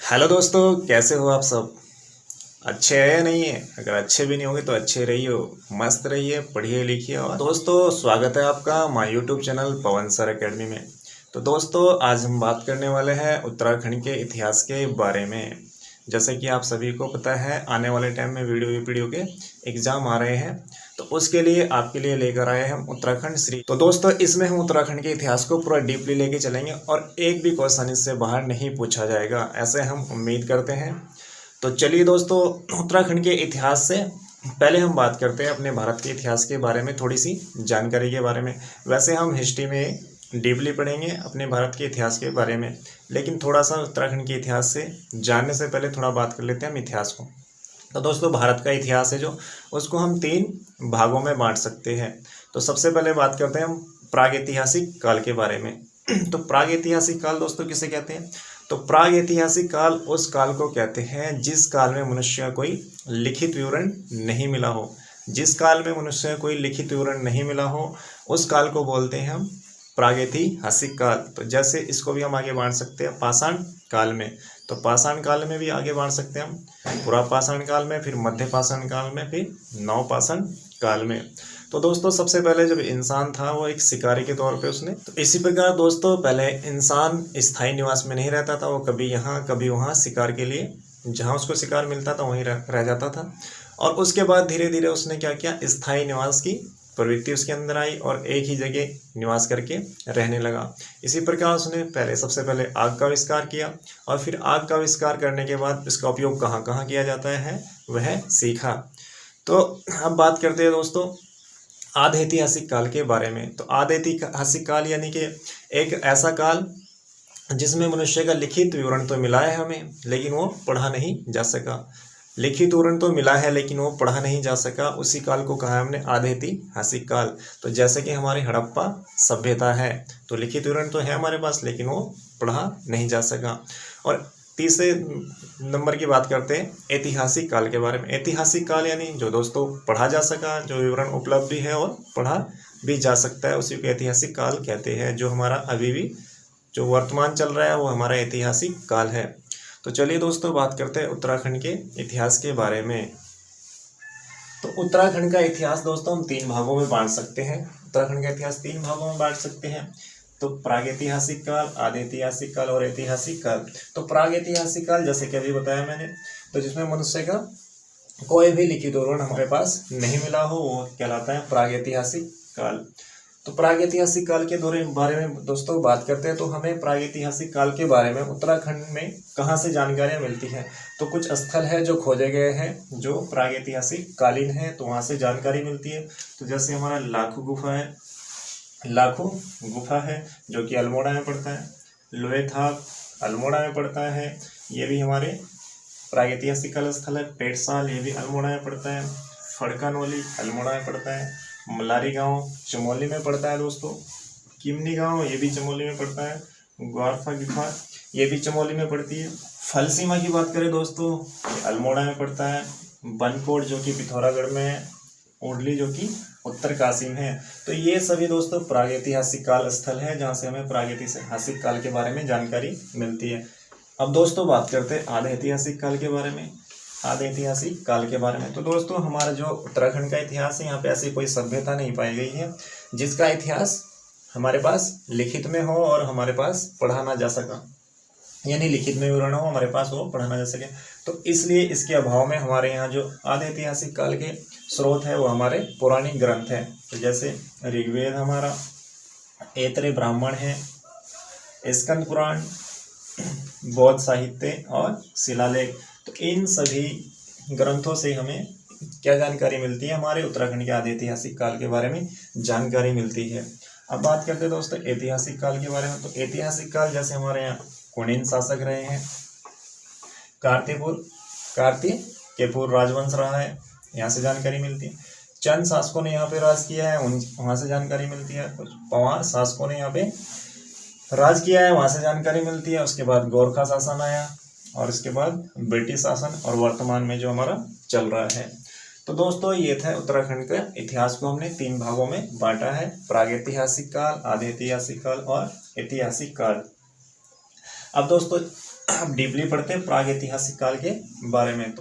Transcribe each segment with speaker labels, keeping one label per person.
Speaker 1: Hello दोस्तों, कैसे हो आप सब। अच्छे है या नहीं है? अगर अच्छे भी नहीं होंगे तो अच्छे रहिए, मस्त रहिए, पढ़िए लिखिए। और दोस्तों, स्वागत है आपका हमारे यूट्यूब चैनल पवन सर एकेडमी में। तो दोस्तों, आज हम बात करने वाले हैं उत्तराखंड के इतिहास के बारे में। जैसे कि आप सभी को पता है, आने वाले टाइम में वीडियो के एग्ज़ाम आ रहे हैं, तो उसके लिए आपके लिए लेकर आए हम उत्तराखंड श्री। तो दोस्तों, इसमें हम उत्तराखंड के इतिहास को पूरा डीपली लेके चलेंगे और एक भी क्वेश्चन इससे बाहर नहीं पूछा जाएगा, ऐसे हम उम्मीद करते हैं। तो चलिए दोस्तों, उत्तराखंड के इतिहास से पहले हम बात करते हैं अपने भारत के इतिहास के बारे में, थोड़ी सी जानकारी के बारे में। वैसे हम हिस्ट्री में डीपली पढ़ेंगे अपने भारत के इतिहास के बारे में, लेकिन थोड़ा सा उत्तराखंड के इतिहास से जानने से पहले थोड़ा बात कर लेते हैं हम इतिहास को। तो दोस्तों, भारत का इतिहास है जो, उसको हम 3 भागों में बांट सकते हैं। तो सबसे पहले बात करते हैं हम प्रागैतिहासिक काल के बारे में। तो प्रागैतिहासिक काल दोस्तों किसे कहते हैं? तो प्रागैतिहासिक काल उस काल को कहते हैं जिस काल में मनुष्य कोई लिखित विवरण नहीं मिला हो। जिस काल में मनुष्य कोई लिखित विवरण नहीं मिला हो, उस काल को बोलते हैं हम प्रागैतिहासिक काल। तो जैसे इसको भी हम आगे बांट सकते हैं पाषाण काल में। तो पाषाण काल में भी आगे बांट सकते हैं हम पूरा पाषाण काल में, फिर मध्य पाषाण काल में, फिर नवपाषाण काल में। तो दोस्तों, सबसे पहले जब इंसान था वो एक शिकारी के तौर पे उसने, तो इसी प्रकार दोस्तों पहले इंसान स्थायी निवास में नहीं रहता था। वो कभी यहाँ कभी वहाँ शिकार के लिए, जहाँ उसको शिकार मिलता था वहीं रह जाता था। और उसके बाद धीरे धीरे उसने क्या किया, स्थायी निवास की प्रवृत्ति उसके अंदर आई और एक ही जगह निवास करके रहने लगा। इसी प्रकार उसने सबसे पहले आग का आविष्कार किया और फिर आग का आविष्कार करने के बाद इसका उपयोग कहाँ कहाँ किया जाता है वह सीखा। तो अब बात करते हैं दोस्तों आधि ऐतिहासिक काल के बारे में। तो आधि ऐतिहासिक काल यानी कि एक ऐसा काल जिसमें मनुष्य का लिखित विवरण तो मिला है हमें, लेकिन वो पढ़ा नहीं जा सका। लिखित विवरण तो मिला है लेकिन वो पढ़ा नहीं जा सका, उसी काल को कहा है हमने आधि ऐतिहासिक काल। तो जैसे कि हमारी हड़प्पा सभ्यता है, तो लिखित विवरण तो है हमारे पास लेकिन वो पढ़ा नहीं जा सका। और तीसरे नंबर की बात करते हैं ऐतिहासिक काल के बारे में। ऐतिहासिक काल यानी जो दोस्तों पढ़ा जा सका, जो विवरण उपलब्ध भी है और पढ़ा भी जा सकता है, उसी को ऐतिहासिक काल कहते हैं। जो हमारा अभी भी जो वर्तमान चल रहा है वो हमारा ऐतिहासिक काल है। तो चलिए दोस्तों, बात करते हैं उत्तराखंड के इतिहास के बारे में। तो उत्तराखंड का इतिहास दोस्तों हम 3 भागों में बांट सकते हैं। उत्तराखंड का इतिहास 3 भागों में बांट सकते हैं। तो प्रागैतिहासिक काल, आधि ऐतिहासिक काल और ऐतिहासिक काल। तो प्रागैतिहासिक काल जैसे कि अभी बताया मैंने, तो जिसमें मनुष्य का कोई भी लिखित विवरण हमारे पास नहीं मिला हो, वो कहलाता है प्रागैतिहासिक काल। तो प्रागैतिहासिक काल के बारे में दोस्तों बात करते हैं, तो हमें प्रागैतिहासिक काल के बारे में उत्तराखंड में कहाँ से जानकारियाँ मिलती हैं। तो कुछ स्थल है जो खोजे गए हैं जो प्रागैतिहासिक कालीन है, तो वहाँ से जानकारी मिलती है। तो जैसे हमारा लाखू गुफा है जो कि अल्मोड़ा में पड़ता है। लोहेथाप अल्मोड़ा में पड़ता है, ये भी हमारे प्रागैतिहासिक काल स्थल है। पेटसाल ये भी अल्मोड़ा में पड़ता है। फड़कानोली अल्मोड़ा में पड़ता है। मलारी गांव चमोली में पड़ता है दोस्तों। किमनी गांव ये भी चमोली में पड़ता है। ग्वारफा गुफा ये भी चमोली में पड़ती है। फलसीमा की बात करें दोस्तों, अल्मोड़ा में पड़ता है। बनकोट जो कि पिथौरागढ़ में है। ओडली जो कि उत्तरकाशी में है। तो ये सभी दोस्तों प्रागैतिहासिक काल स्थल है जहाँ से हमें प्रागैतिहासिक काल के बारे में जानकारी मिलती है। अब दोस्तों बात करते हैं आधि ऐतिहासिक काल के बारे में। आधि ऐतिहासिक काल के बारे में, तो दोस्तों हमारा जो उत्तराखंड का इतिहास है, यहाँ पे ऐसी कोई सभ्यता नहीं पाई गई है जिसका इतिहास हमारे पास लिखित में हो और हमारे पास पढ़ा ना जा सका, यानी लिखित में विवरण हो हमारे पास वो पढ़ा ना जा सके। तो इसलिए इसके अभाव में हमारे यहाँ जो आधि ऐतिहासिक काल के स्रोत है वो हमारे पौराणिक ग्रंथ है। तो जैसे ऋग्वेद हमारा, ऐतरेय ब्राह्मण है, स्कंद पुराण, बौद्ध साहित्य और शिलालेख। तो इन सभी ग्रंथों से हमें क्या जानकारी मिलती है, हमारे उत्तराखंड के आधि ऐतिहासिक काल के बारे में जानकारी मिलती है। अब बात करते हैं दोस्तों ऐतिहासिक काल के बारे में। तो ऐतिहासिक काल जैसे हमारे यहाँ कुलीन शासक रहे हैं, कार्तिकेयपुर राजवंश रहा है, यहाँ से जानकारी मिलती है। चंद शासकों ने यहाँ पे राज किया है, वहाँ से जानकारी मिलती है। कुछ पंवार शासकों ने यहाँ पे राज किया है, वहाँ से जानकारी मिलती है। उसके बाद गोरखा शासन आया और इसके बाद ब्रिटिश शासन, और वर्तमान में जो हमारा चल रहा है। तो दोस्तों ये था उत्तराखंड का इतिहास को हमने 3 भागों में बांटा है, प्रागैतिहासिक काल, आधि ऐतिहासिक काल और ऐतिहासिक काल। अब दोस्तों अब डीपली पढ़ते हैं प्रागैतिहासिक काल के बारे में।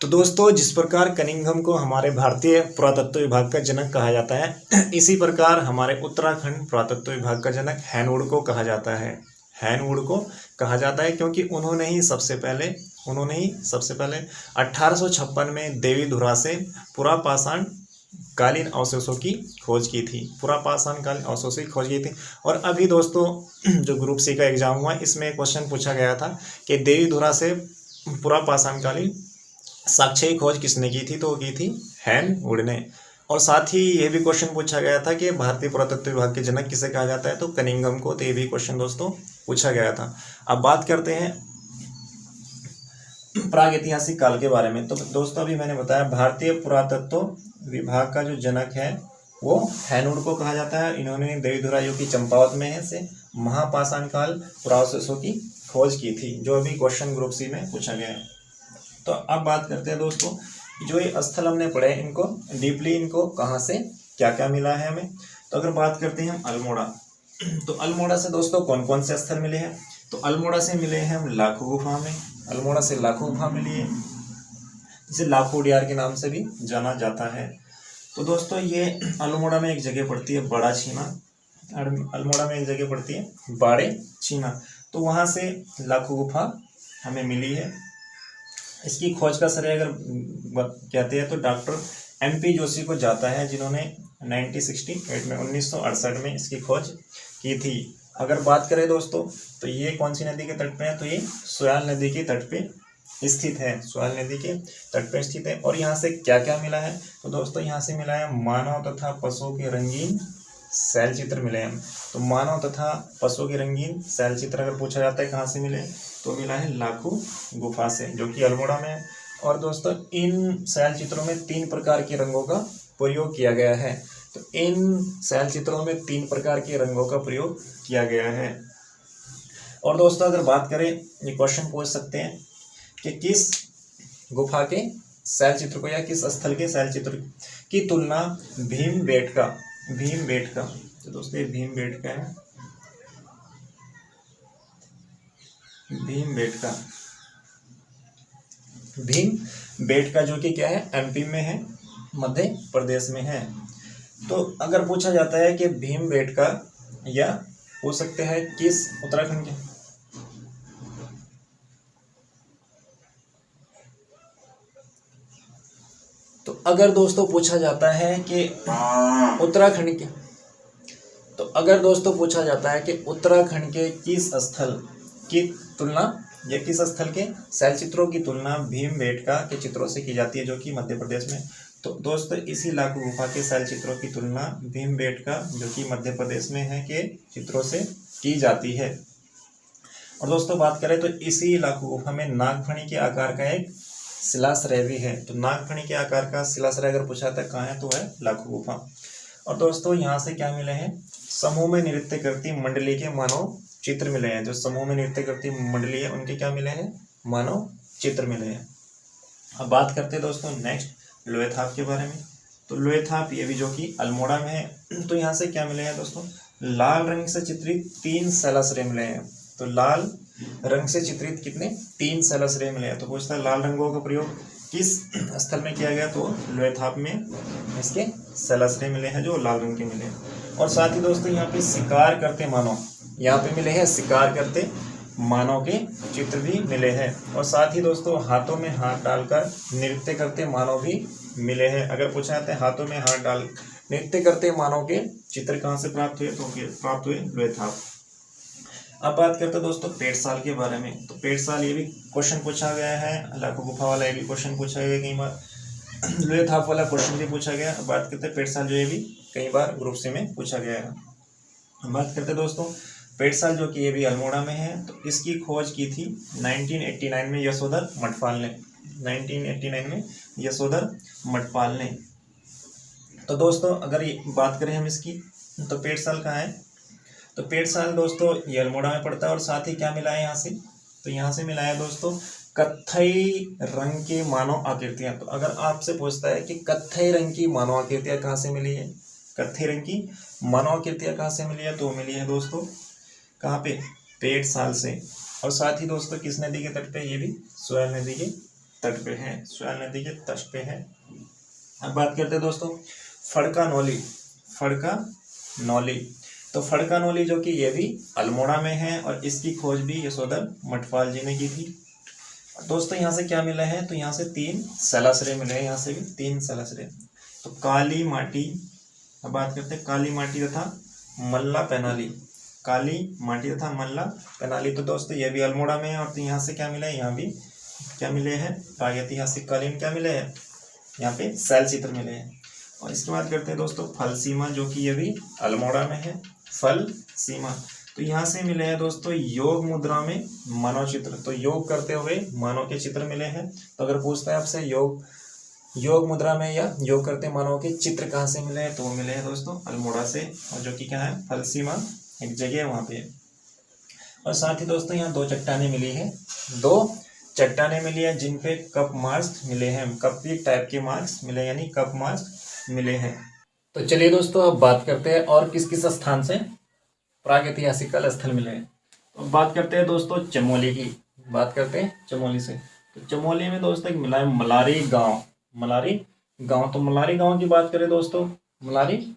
Speaker 1: तो दोस्तों, जिस प्रकार कनिंघम को हमारे भारतीय पुरातत्व विभाग का जनक कहा जाता है, इसी प्रकार हमारे उत्तराखंड पुरातत्व विभाग का जनक हैनवुड को कहा जाता है। हैनवुड को कहा जाता है क्योंकि उन्होंने ही सबसे पहले 1856 में देवीधुरा से पुरापाषाण कालीन अवशेषों की खोज की थी। पुरापाषाण कालीन अवशेषों की खोज की थी। और अभी दोस्तों जो ग्रुप सी का एग्जाम हुआ, इसमें क्वेश्चन पूछा गया था कि देवीधुरा से पुरापाषाण कालीन साक्ष्य की खोज किसने की थी, तो वो की थी हैनवुड ने। और साथ ही ये भी क्वेश्चन पूछा गया था कि भारतीय पुरातत्व विभाग के जनक किसे कहा जाता है, तो कनिंघम को। तो ये भी क्वेश्चन दोस्तों पूछा गया था। अब बात करते हैं प्रागैतिहासिक काल के बारे में। तो दोस्तों अभी मैंने बताया भारतीय पुरातत्व विभाग का जो जनक है वो हैनवुड को कहा जाता है। इन्होंने देवीधुरा जो कि चंपावत में है से महापाषाण काल पुरावशेषों की खोज की थी, जो अभी क्वेश्चन ग्रुप सी में पूछा गया है। तो अब बात करते हैं दोस्तों, जो ये स्थल हमने पढ़े इनको डीपली, इनको कहाँ से क्या क्या मिला है हमें। तो अगर बात करते हैं हम अल्मोड़ा, तो अल्मोड़ा से दोस्तों कौन कौन से स्थल मिले हैं, तो अल्मोड़ा से मिले हैं हम लाखू गुफा में। अल्मोड़ा से लाखू गुफा मिली है, जिसे लाखू उडियार के नाम से भी जाना जाता है। तो दोस्तों ये अल्मोड़ा में एक जगह पड़ती है बड़ा छीना, अल्मोड़ा में एक जगह पड़ती है बाड़े छीना, तो वहाँ से लाखू गुफा हमें मिली है। इसकी खोज का श्रेय अगर कहते हैं तो डॉक्टर MP जोशी को जाता है, जिन्होंने 1968 में इसकी खोज की थी। अगर बात करें दोस्तों, तो ये कौन सी नदी के तट पे है, तो ये सोयाल नदी के तट पे स्थित है। सोयाल नदी के तट पे स्थित है। और यहाँ से क्या क्या मिला है, तो दोस्तों यहाँ से मिला है मानव तथा पशुओं के रंगीन शैल चित्र मिले हैं। तो मानव तथा पशुओं के रंगीन शैल चित्र अगर पूछा जाता है कहाँ से मिले, तो मिला है लाखू गुफा से, जो कि अल्मोड़ा में है। और दोस्तों इन शैल चित्रों में 3 प्रकार के रंगों का प्रयोग किया गया है। तो इन शैल चित्रों में 3 प्रकार के रंगों का प्रयोग किया गया है। और दोस्तों अगर बात करें, ये क्वेश्चन पूछ सकते हैं कि किस गुफा के शैल चित्र को या किस स्थल के शैल चित्र की तुलना भीमबेटका, तो दोस्तों ये भीमबेटका है, भीमबेटका जो कि क्या है, MP में है, मध्य प्रदेश में है। तो अगर पूछा जाता है कि भीमबेटका या हो सकते हैं किस उत्तराखंड के, तो अगर दोस्तों पूछा जाता है कि उत्तराखंड के, तो अगर दोस्तों पूछा जाता है कि उत्तराखंड के किस स्थल की तुलना या किस स्थल के शैल चित्रों की तुलना भीमबेटका के चित्रों से की जाती है, जो कि मध्य प्रदेश में, तो दोस्तों इसी लाखू गुफा के शैल चित्रों की तुलना भीमबेटका जो कि मध्य प्रदेश में है के चित्रों से की जाती है। और दोस्तों बात करें तो इसी लाखू गुफा में नागफणी के आकार का एक शिलाश्रय भी है। तो नागफणी के आकार का शिलाश्रय अगर पूछा था कहाँ है, तो है लाखू गुफा। और दोस्तों यहाँ से क्या मिले हैं, समूह में नृत्य करती मंडली के मानव चित्र मिले हैं। जो समूह में नृत्य करती मंडली है उनके क्या मिले हैं, मानव चित्र मिले हैं। अब बात करते हैं दोस्तों नेक्स्ट लोहेथाप के बारे में। तो लोहेथाप ये भी जो कि अल्मोड़ा में है। तो यहाँ से क्या मिले हैं दोस्तों, लाल रंग से चित्रित 3 शैलाश्रय मिले हैं। तो लाल रंग से चित्रित कितने, 3 शैलाश्रय मिले हैं। तो पूछता है लाल रंगों का प्रयोग किस स्थल में किया गया, तो लोहेथाप में इसके शैलाश्रय मिले हैं जो लाल रंग के मिले हैं। और साथ ही दोस्तों यहाँ पे शिकार करते मानव, यहाँ पे मिले हैं शिकार करते मानव के चित्र भी मिले हैं। और साथ ही दोस्तों हाथों में हाथ डालकर नृत्य करते मानव भी मिले हैं। अगर पूछा जाता है हाथों में हाथ डाल नृत्य करते मानव के चित्र कहाँ से प्राप्त हुए, तो प्राप्त हुए लोहेथाप। अब बात करते हैं दोस्तों पेटसाल के बारे में। तो पेटसाल ये भी क्वेश्चन पूछा गया है, लाखू गुफा वाला ये भी क्वेश्चन पूछा गया कई बार, लोहेथाप वाला क्वेश्चन भी पूछा गया। बात करते हैं पेटसाल जो ये भी कई बार ग्रुप सी में पूछा गया है। बात करते हैं दोस्तों पेटसाल जो कि ये भी अल्मोड़ा में है। तो इसकी खोज की थी 1989 में यशोधर मठपाल ने, 1989 में यशोधर मठपाल ने। तो दोस्तों अगर ये बात करें हम इसकी, तो पेटसाल कहाँ है, तो पेटसाल दोस्तों ये अल्मोड़ा में पड़ता है। और साथ ही क्या मिला है यहाँ से, तो यहाँ से मिला है दोस्तों कत्थई रंग की मानव आकृतियाँ। तो अगर आपसे पूछता है कि कत्थई रंग की मानव आकृतियाँ कहाँ से मिली है, कत्थई रंग की मानव आकृतियाँ कहाँ से मिली है, तो मिली है दोस्तों कहाँ पे, पेटसाल से। और साथ ही दोस्तों किस नदी के तट पे, ये भी सोयन नदी के तट पे है, सोयन नदी के तट पे है। अब बात करते हैं दोस्तों फड़का नौली। फड़का नौली, तो फड़का नौली जो कि ये भी अल्मोड़ा में है और इसकी खोज भी यशोधर मठपाल जी ने की थी। दोस्तों यहाँ से क्या मिला है, तो यहाँ से 3 सलासरे मिले हैं, यहाँ से भी 3 सलासरे। तो काली माटी, अब बात करते हैं काली माटी तथा मल्ला पैनाली। काली माटी तथा मल्ला पैनाली, तो दोस्तों ये भी अल्मोड़ा में है। और तो यहाँ से क्या मिला है, यहाँ भी क्या मिले हैं, प्रागैतिहासिक कालीन क्या मिले हैं, यहाँ पे शैल चित्र मिले हैं। और इसके बाद करते हैं दोस्तों फल सीमा, जो कि ये भी अल्मोड़ा में है, फल सीमा। तो यहाँ से मिले हैं दोस्तों योग मुद्रा में मानव चित्र, तो योग करते हुए मानव के चित्र मिले हैं। तो अगर पूछता है आपसे योग मुद्रा में या योग करते मानव के चित्र कहाँ से मिले हैं, तो वो मिले हैं दोस्तों अल्मोड़ा से, और जो कि क्या है, फल सीमा एक जगह है वहाँ पे। और साथ ही दोस्तों यहाँ 2 चट्टानें मिली है, 2 चट्टानें मिली है जिनपे कप मार्क्स मिले हैं, कप टाइप के मार्क्स मिले, यानी कप मार्क्स मिले हैं। तो चलिए दोस्तों अब बात करते हैं और किस किस स्थान से प्रागैतिहासिक स्थल मिले हैं। तो बात करते हैं दोस्तों चमोली की, बात करते हैं चमोली से। तो चमोली में दोस्तों एक मिला है मलारी गांव। मलारी गांव, तो मलारी गांव की बात करें दोस्तों, मलारी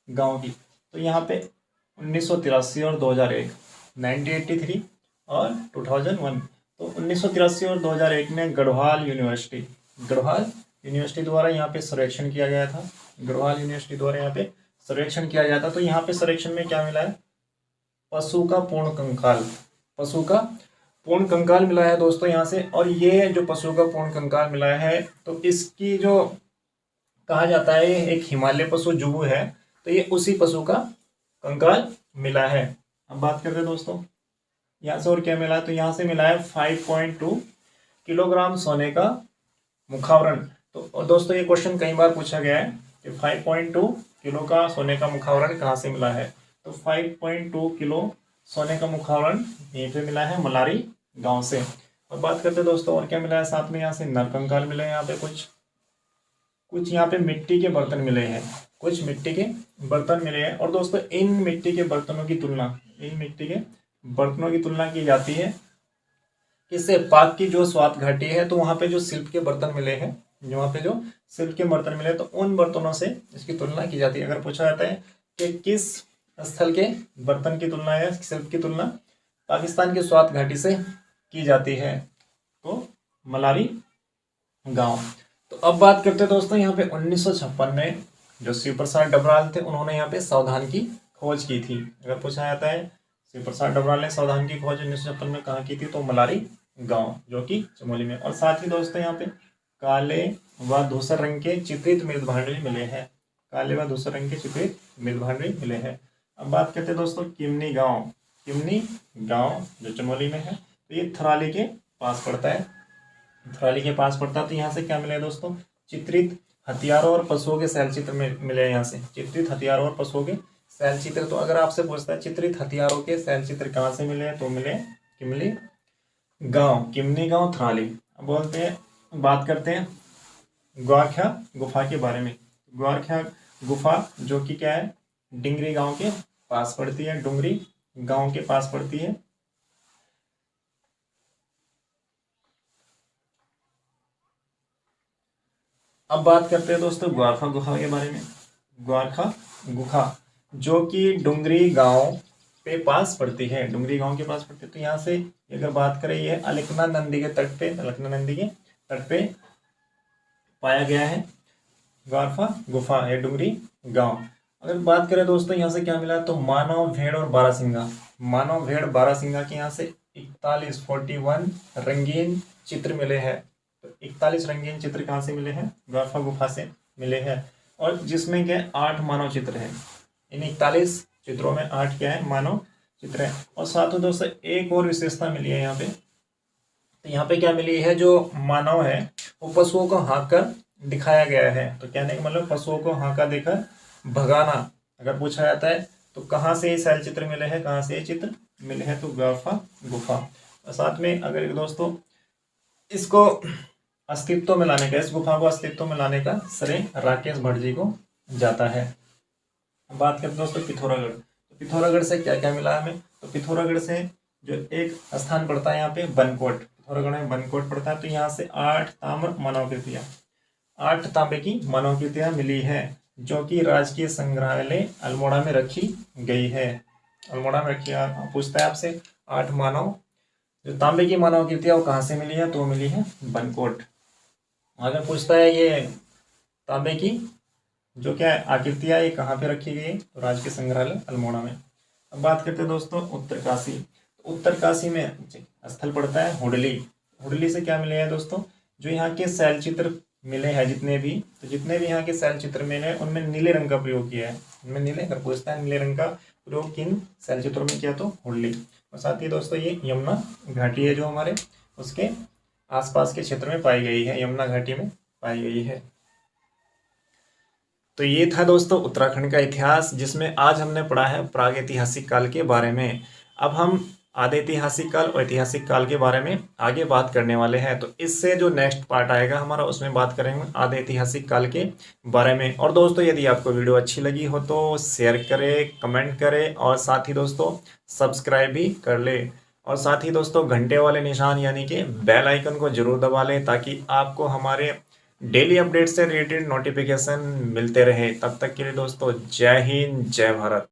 Speaker 1: गांव की, तो यहाँ पे 1983 और 2001, 1983 और 2001, तो 1983 और 2001 में गढ़वाल यूनिवर्सिटी द्वारा यहाँ पे सर्वेक्षण किया गया था। गढ़वाल यूनिवर्सिटी द्वारा यहाँ पे सर्वेक्षण किया गया था। तो यहाँ पे सर्वेक्षण में क्या मिला है, पशु का पूर्ण कंकाल, पशु का पूर्ण कंकाल मिला है दोस्तों यहाँ से। और ये जो पशु का पूर्ण कंकाल मिला है, तो इसकी जो कहा जाता है एक हिमालय पशु जुबू है, तो ये उसी पशु का कंकाल मिला है। अब बात करते हैं दोस्तों यहाँ से और क्या मिला है, तो यहाँ से मिला है 5.2 किलोग्राम सोने का मुखावरण। तो और दोस्तों ये क्वेश्चन कई बार पूछा गया है कि 5.2 किलो का सोने का मुखावरण कहाँ से मिला है, तो 5.2 किलो सोने का मुखावरण यहीं पे मिला है मलारी गांव से। और बात करते हैं दोस्तों और क्या मिला है, साथ में यहाँ से नरकंकाल मिले हैं, यहाँ पे कुछ यहाँ पे मिट्टी के बर्तन मिले हैं, कुछ मिट्टी के बर्तन मिले हैं। और दोस्तों इन मिट्टी के बर्तनों की तुलना की जाती है किससे, पाक की जो स्वात घाटी है, तो वहाँ पे जो शिल्प के बर्तन मिले हैं, तो उन बर्तनों से इसकी तुलना की जाती है। अगर पूछा जाता है कि किस स्थल के बर्तन की तुलना या शिल्प की तुलना पाकिस्तान की स्वात घाटी से की जाती है, तो मलारी गांव। तो अब बात करते हैं दोस्तों यहाँ पे 1956 में जो शिव प्रसाद डबराल थे, उन्होंने यहाँ पे सावधान की खोज की थी। अगर पूछा जाता है शिव प्रसाद डबराल ने सावधान की खोज 1956 में कहाँ की थी, तो मलारी गांव जो कि चमोली में। और साथ ही दोस्तों यहाँ पे काले व धूसर रंग के चित्रित मृदभांडवी मिले हैं, काले व धूसर रंग के चित्रित मृदभांडवी मिले हैं। अब बात करते हैं दोस्तों किमनी गांव जो चमोली में है, तो ये थराली के पास पड़ता है, तो यहाँ से क्या मिले दोस्तों, चित्रित हथियारों और पशुओं के शैल चित्र मिले यहाँ से, चित्रित हथियारों और पशुओं के शैल चित्र। तो अगर आपसे पूछता है चित्रित हथियारों के शैल चित्र कहाँ से मिले, तो मिले किमनी गांव थराली। बात करते हैं ग्वारख्या गुफा के बारे में। ग्वारख्या गुफा जो कि क्या है, डिंगरी गांव के पास पड़ती है, डुंगरी गांव के पास पड़ती है। अब बात करते हैं दोस्तों ग्वारखा गुफा के बारे में। ग्वारखा गुफा जो कि डुंगरी गांव पे पास पड़ती है, डुंगरी गांव के पास पड़ती है। तो यहाँ से अगर बात करें, ये अलकनंदा नदी के तट पे पाया गया है ग्वारखा गुफा है, डुंगरी गांव। अगर बात करें दोस्तों यहाँ से क्या मिला, तो मानव भेड़ और बारहसिंगा के यहाँ से 41 रंगीन चित्र मिले हैं। तो 41 रंगीन चित्र कहाँ से मिले हैं, ग्वारखा गुफा से मिले हैं। और जिसमें क्या 8 मानव चित्र हैं, इन 41 चित्रों में 8 क्या है, मानव चित्र है। और साथ में दोस्तों एक और विशेषता मिली है यहाँ पे, तो यहाँ पे क्या मिली है, जो मानव है वो पशुओं को हाँक कर दिखाया गया है। तो कहने का मतलब पशुओं को हाँका देकर भगाना अगर पूछा जाता है, तो कहाँ से ये शैल चित्र मिले हैं, कहाँ से ये चित्र मिले हैं, तो ग्वारखा गुफा। और साथ में अगर दोस्तों इसको अस्तित्व में लाने का, इस गुफा को अस्तित्व में लाने का श्रेय राकेश भट्ट जी को जाता है। बात करते दोस्तों पिथौरागढ़। तो पिथौरागढ़ से क्या क्या मिला हमें, तो पिथौरागढ़ से जो एक स्थान पड़ता है यहाँ पे बनकोट, पिथौरागढ़ में बनकोट पड़ता है। तो यहाँ से 8 ताम्र मानवाकृतियाँ, 8 तांबे की मानवाकृतियाँ मिली है, जो कि राजकीय संग्रहालय अल्मोड़ा में रखी गई है। अल्मोड़ा में रखी पूछता है आपसे 8 मानव जो तांबे की मानवाकृतियाँ वो कहाँ से मिली है, तो मिली है बनकोट। अगर पूछता है ये तांबे की जो क्या आकृतियाँ ये कहाँ पे रखी गई है, तो राजकीय संग्रहालय अल्मोड़ा में। अब बात करते हैं दोस्तों उत्तरकाशी। उत्तरकाशी में स्थल पड़ता है हुडली। हुडली से क्या मिले हैं दोस्तों, जो यहाँ के शैल चित्र मिले हैं जितने भी, तो जितने भी यहाँ के शैल चित्र मिले हैं उनमें नीले रंग का प्रयोग किया है। उनमें नीले, अगर पूछता है नीले रंग का प्रयोग किन शैल चित्रों में किया, तो हुडली। और साथ ही दोस्तों ये यमुना घाटी है जो हमारे उसके आसपास के क्षेत्र में पाई गई है, यमुना घाटी में पाई गई है। तो ये था दोस्तों उत्तराखंड का इतिहास, जिसमें आज हमने पढ़ा है प्रागैतिहासिक काल के बारे में। अब हम आदि ऐतिहासिक काल और ऐतिहासिक काल के बारे में आगे बात करने वाले हैं। तो इससे जो नेक्स्ट पार्ट आएगा हमारा, उसमें बात करेंगे आदि ऐतिहासिक काल के बारे में। और दोस्तों यदि आपको वीडियो अच्छी लगी हो तो शेयर करें, कमेंट करें और साथ ही दोस्तों सब्सक्राइब भी कर ले। और साथ ही दोस्तों घंटे वाले निशान यानी कि बेल आइकन को जरूर दबा लें, ताकि आपको हमारे डेली अपडेट से रिलेटेड नोटिफिकेशन मिलते रहे। तब तक के लिए दोस्तों जय हिंद, जय भारत।